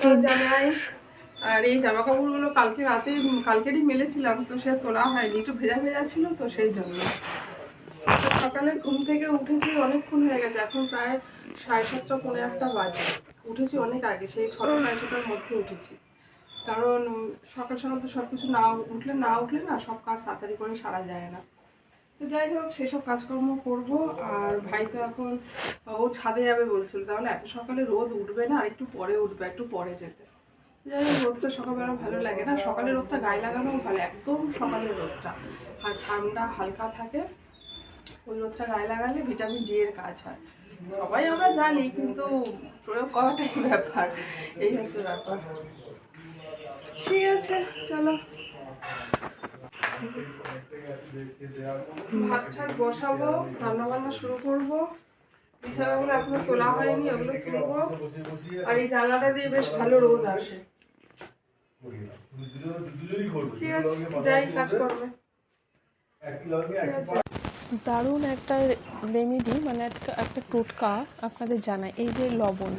সকাল জানাই। আর এই জামা কাপড়গুলো কালকেরই মেলেছিলাম, তো সে তোলা হয়নি, একটু ভেজা ভেজা ছিল, তো সেই জন্য। তো সকালে ঘুম থেকে উঠেছি অনেকক্ষণ হয়ে গেছে, এখন প্রায় 7:30 পৌনে 8টা বাজে। উঠেছি অনেক আগে, সেই 6টা 6:30টার মধ্যে উঠেছি। কারণ সকাল সকাল তো সব কিছু না উঠলে না সব কাজ তাড়াতাড়ি করে সারা যায় না। তো যাই হোক, সেসব কাজকর্ম করব। আর ভাই তো এখন ও ছাদে যাবে বলছিল, তাহলে এত সকালে রোদ উঠবে না, আর একটু পরে উঠবে, একটু পরে যেতে। যাই হোক, রোদটা সকালবেলা ভালো লাগে না, সকালের রোদটা গায়ে লাগানোও ভালো, একদম সকালের রোদটা আর ঠান্ডা হালকা থাকে। ওই রোদটা গায়ে লাগালে ভিটামিন ডি এর কাজ হয়, সবাই আমরা জানি, কিন্তু প্রয়োগ করাটাই ব্যাপার। এই হচ্ছে ব্যাপার। ঠিক আছে, চলো ভাত ঠাত বসাবো, রান্না বান্না শুরু করবো। বিছানাগুলো এখনো তোলা হয়নি, ওগুলো তুলবো। আর এই জানলাটা দিয়ে বেশ ভালো রোদ আসে। ঠিক আছে, যাই কাজ করবে। দারুণ একটা রেমেডি, মানে একটা টোটকা আপনাদের জানাই। এই যে লবণ,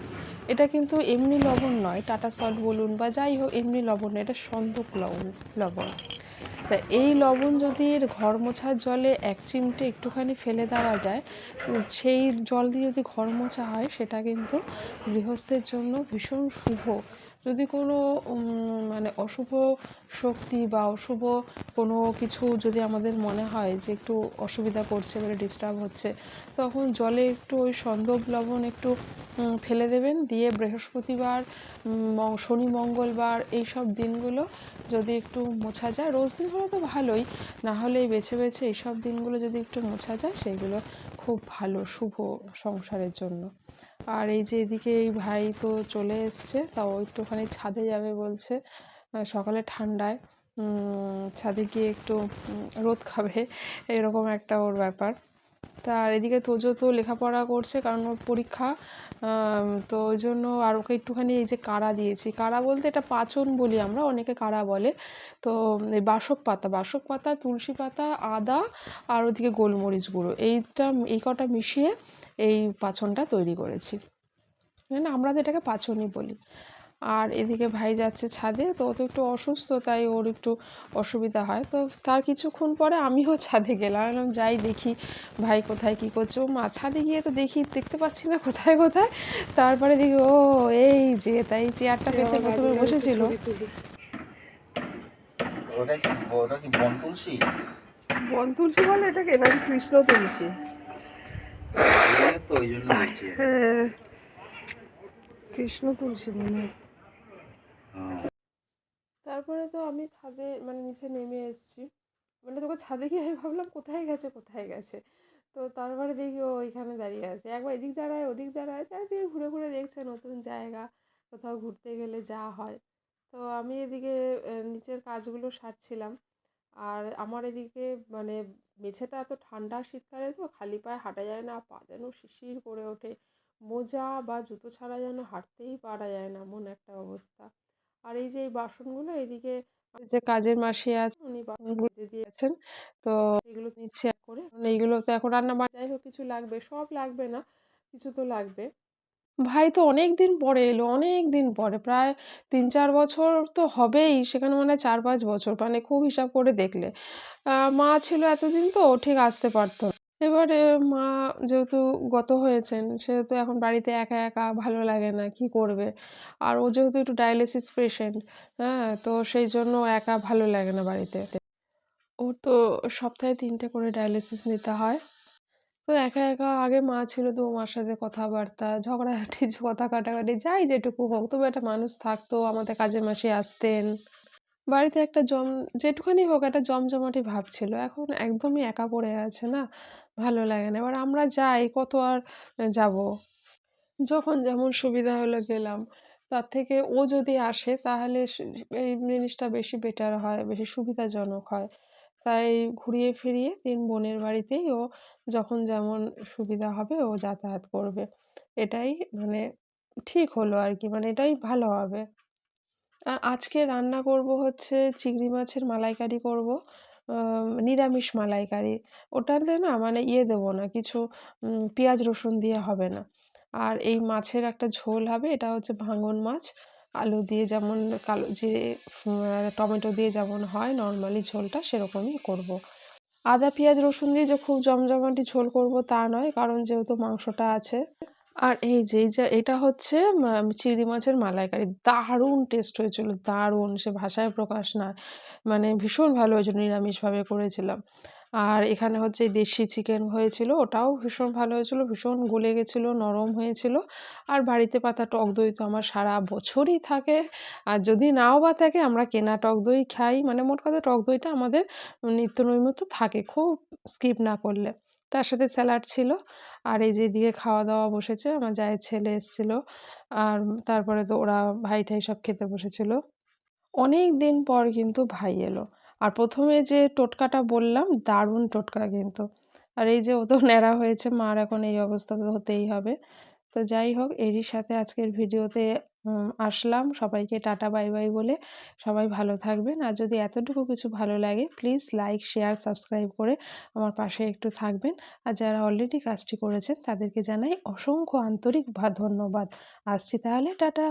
এটা কিন্তু এমনি লবণ নয়, টাটা সল্ট বলুন বা যাই হোক, এমনি লবণ নয়, এটা সন্দক লবণ। তা এই লবণ যদি ঘর মোছার জলে 1 চিমটে একটুখানি ফেলে দেওয়া যায়, সেই জল দিয়ে যদি ঘর মোছা হয়, সেটা কিন্তু গৃহস্থের জন্য ভীষণ শুভ। যদি কোনো মানে অশুভ শক্তি বা অশুভ কোনো কিছু যদি আমাদের মনে হয় যে একটু অসুবিধা করছে, মানে ডিস্টার্ব হচ্ছে, তখন জলে একটু ওই সন্দক লবণ একটু ফেলে দেবেন। দিয়ে বৃহস্পতিবার, শনি, মঙ্গলবার এইসব দিনগুলো যদি একটু মোছা যায়, রোজ দিন হলে তো ভালোই, না হলে বেছে বেছে এইসব দিনগুলো যদি একটু মোছা যায়, সেইগুলো খুব ভালো, শুভ সংসারের জন্য। আর এই যে এদিকে এই ভাই তো চলে এসছে, তাও একটুখানি ছাদে যাবে বলছে সকালে ঠান্ডায়, ছাদে গিয়ে একটু রোদ খাবে, এরকম একটা ওর ব্যাপার। আর এদিকে তোজো তো লেখাপড়া করছে, কারণ ওর পরীক্ষা। তো ওই জন্য আর ওকে একটুখানি এই যে কাড়া দিয়েছি, কাড়া বলতে এটা পাচন বলি আমরা, অনেকে কাড়া বলে। তো এই বাসক পাতা, তুলসী পাতা, আদা আর ওদিকে গোলমরিচ গুঁড়ো, এই কটা মিশিয়ে এই পাচনটা তৈরি করেছি, না আমরা তো এটাকে পাচনই বলি। আর এদিকে ভাই যাচ্ছে ছাদে, তো ও তো একটু অসুস্থ, তাই ওর একটু অসুবিধা হয়। তো তার কিছুক্ষণ পরে আমিও ছাদে গেলাম, বললাম যাই দেখি ভাই কোথায় কী করছে। ও মা, ছাদে গিয়ে তো দেখতে পাচ্ছি না কোথায় কোথায়। তারপরে দেখি ও এই যে, তাই চেয়ারটা পেতে প্রথমে বসেছিল। ওটা কি বন তুলসী? বন তুলসী বলে এটাকে, নাকি কৃষ্ণ তুলসী? তো ওই জন্য বলছি। হ্যাঁ, কৃষ্ণ তুলসী মনে হয়। তারপরে তো আমি ছাদে মানে নিচে নেমে এসেছি, মানে তোকে ছাদে গিয়ে আমি ভাবলাম কোথায় গেছে। তো তারপরে দেখি ও ওইখানে দাঁড়িয়ে আছে, একবার এদিক দাঁড়ায় ওদিক দাঁড়ায়, চারিদিকে ঘুরে ঘুরে দেখছে নতুন জায়গা, কোথাও ঘুরতে গেলে যা হয়। তো আমি এদিকে নিচের কাজগুলো সারছিলাম। আর আমার এদিকে মানে মেঝেটা এত ঠান্ডা, শীতকালে তো খালি পায়ে হাঁটা যায় না, পা যেন শিরশির করে ওঠে, মোজা বা জুতো ছাড়া যেন হাঁটতেই পারা যায় না, এমন একটা অবস্থা। আর এই যে এই বাসনগুলো এদিকে যে কাজের মাসি আছে, উনি বাসনগুলো মেজে দিয়েছেন, তো এগুলো নিচ্ছে করে, এইগুলো তো এখন রান্না বান্না যাই হোক কিছু লাগবে, সব লাগবে না, কিছু তো লাগবে। ভাই তো অনেক দিন পরে এলো, অনেক দিন পরে, প্রায় 3-4 বছর তো হবেই, সেখানে মানে 4-5 বছর, মানে খুব হিসাব করে দেখলে। মা ছিল এতদিন, তো ও ঠিক আসতে পারতো না। এবারে মা যেহেতু গত হয়েছেন, সেহেতু এখন বাড়িতে একা একা ভালো লাগে না, কি করবে। আর ও যেহেতু একটু ডায়ালিসিস পেশেন্ট, হ্যাঁ, তো সেই জন্য একা ভালো লাগে না বাড়িতে। ও তো সপ্তাহে 3টে করে ডায়ালিসিস নিতে হয়। তো একা একা আগে মা ছিল, তো মার সাথে কথাবার্তা, ঝগড়াঝাটি, কথা কাটাকাটি, যাই যেটুকু হোক, তবু একটা মানুষ থাকতো, আমাদের কাজে মাসে আসতেন, বাড়িতে একটা যেটুখানি হোক একটা জমজমাটি ভাব ছিল। এখন একদমই একা পড়ে আছে না, ভালো লাগে না। এবার আমরা যাই, কত আর যাব, যখন যেমন সুবিধা হলো গেলাম। তার থেকে ও যদি আসে তাহলে এই জিনিসটা বেশি বেটার হয়, বেশি সুবিধাজনক হয়। তাই ঘুরিয়ে ফিরিয়ে 3 বোনের বাড়িতেই ও যখন যেমন সুবিধা হবে ও যাতায়াত করবে, এটাই মানে ঠিক হলো আর কি, মানে এটাই ভালো হবে। আর আজকে রান্না করব হচ্ছে চিংড়ি মাছের মালাইকারি করব, নিরামিষ মালাইকারি। ওটাতে না মানে দেবো না কিছু, পেঁয়াজ রসুন দিয়ে হবে না। আর এই মাছের একটা ঝোল হবে, এটা হচ্ছে ভাঙন মাছ। আলু দিয়ে যেমন কালো জিরে টমেটো দিয়ে যেমন হয় নর্মালি ঝোলটা সেরকমই করব। আদা পেঁয়াজ রসুন দিয়ে যে খুব জমজমাটি ঝোল করব তা নয়, কারণ যেহেতু মাংসটা আছে। আর এই যে এটা হচ্ছে চিংড়ি মাছের মালাইকারি, দারুণ টেস্ট হয়েছিল, দারুণ, সে ভাষায় প্রকাশ না, মানে ভীষণ ভালো হয়েছিল, নিরামিষভাবে করেছিলাম। আর এখানে হচ্ছে দেশি চিকেন হয়েছিল, ওটাও ভীষণ ভালো হয়েছিল, ভীষণ গলে গেছিলো, নরম হয়েছিল। আর বাড়িতে পাতা টক দই তো আমার সারা বছরই থাকে, আর যদি নাও বা থাকে আমরা কেনা টক দই খাই, মানে মোট কথা টক দইটা আমাদের নিত্য নৈমিত্য থাকে, খুব স্কিপ না করলে। তার সাথে স্যালাড ছিল। আর এই যে এদিকে খাওয়া দাওয়া বসেছে, আমার জায়ের ছেলে এসেছিল, আর তারপরে তো ওরা ভাই টাই সব খেতে বসেছিল। অনেক দিন পর কিন্তু ভাই এলো। আর প্রথমে যে টোটকাটা বললাম, দারুণ টোটকা কিন্তু। আর এই যে ও তো ন্যাড়া হয়েছে, মার এখন এই অবস্থা তো হতেই হবে। তো যাই হোক, এরই সাথে আজকের ভিডিওতে আসলাম সবাইকে টাটা বাই বাই বলে। সবাই ভালো থাকবেন, আর যদি এতটুকু কিছু ভালো লাগে প্লিজ লাইক শেয়ার সাবস্ক্রাইব করে আমার পাশে একটু থাকবেন। আর যারা অলরেডি কাজটি করেছেন তাদেরকে জানাই অসংখ্য আন্তরিক ধন্যবাদ। আসছি তাহলে, টাটা।